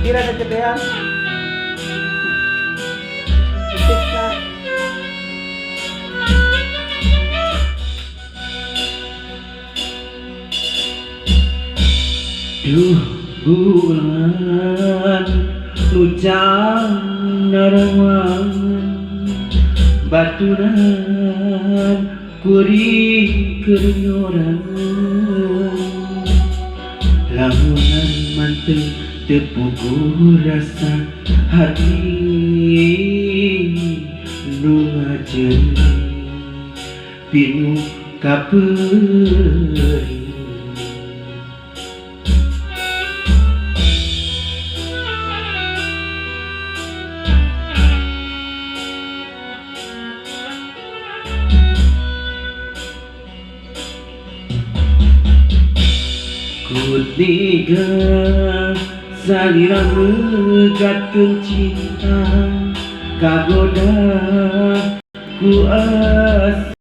Kira kegedean. Titik na. Duh bulan hujan narawan baturan kuring kerenyoran lamunan manteng tepuku rasa hati nu ngajeng pinu kapeuring. Kutiga salira megatkeun cinta kagoda ku asih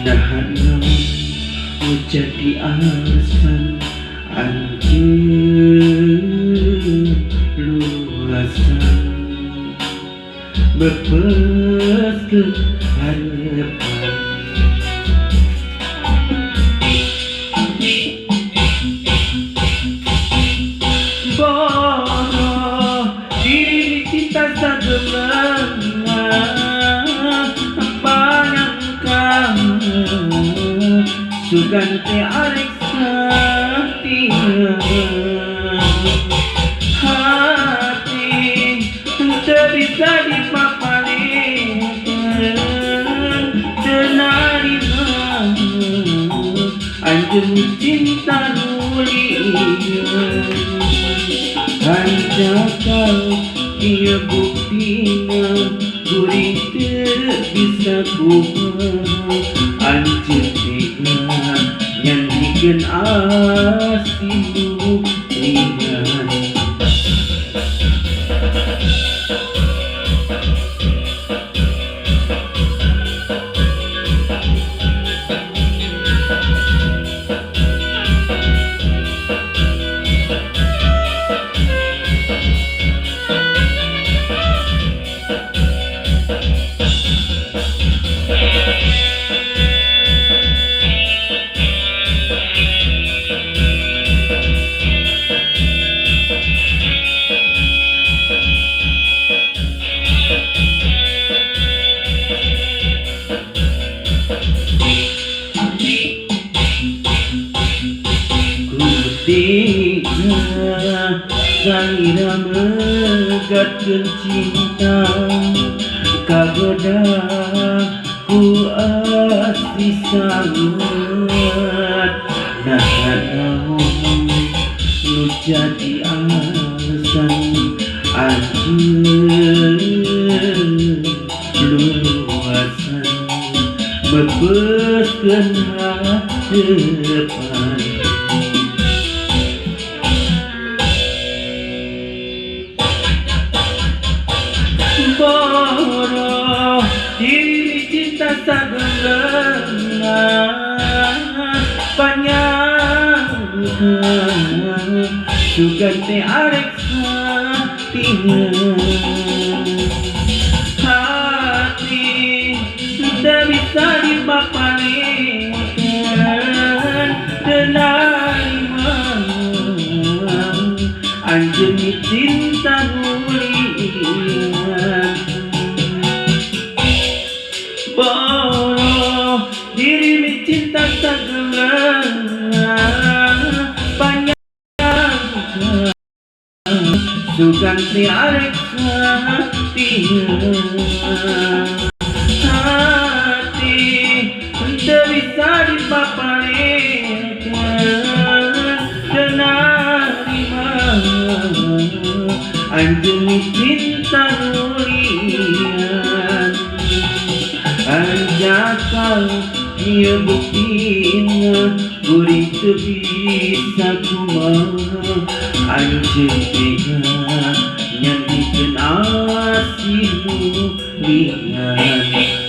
nahan jadi alasan anjeun luasan bepeskeun harapan. Sugan te arek satia hati teu bisa dipapalikeun teu narima anjeun cinta nu lieun hanjakal ieu buktina kuring teu bisa kumaha anjeun nyanyikan asihmu ringan. Kutiga salira megatkeun cinta kagoda ku asih sangat nahan naon nu jadi alasan anjeun luasan bepeskeun harapan. Boro diri cinta sagelengan panjang sugan te arek satia hati teu bisa dipapalikeun teu narima anjeun cinta nu lieun boro diri cinta sagelengan panjang sugan te arek satia hati teu bisa dipapalikeun teu narima anjeun cinta nu lieun hanjakal ieu buktina kuring teu bisa kumaha anjeun tega nyandikeun asihmu ringan.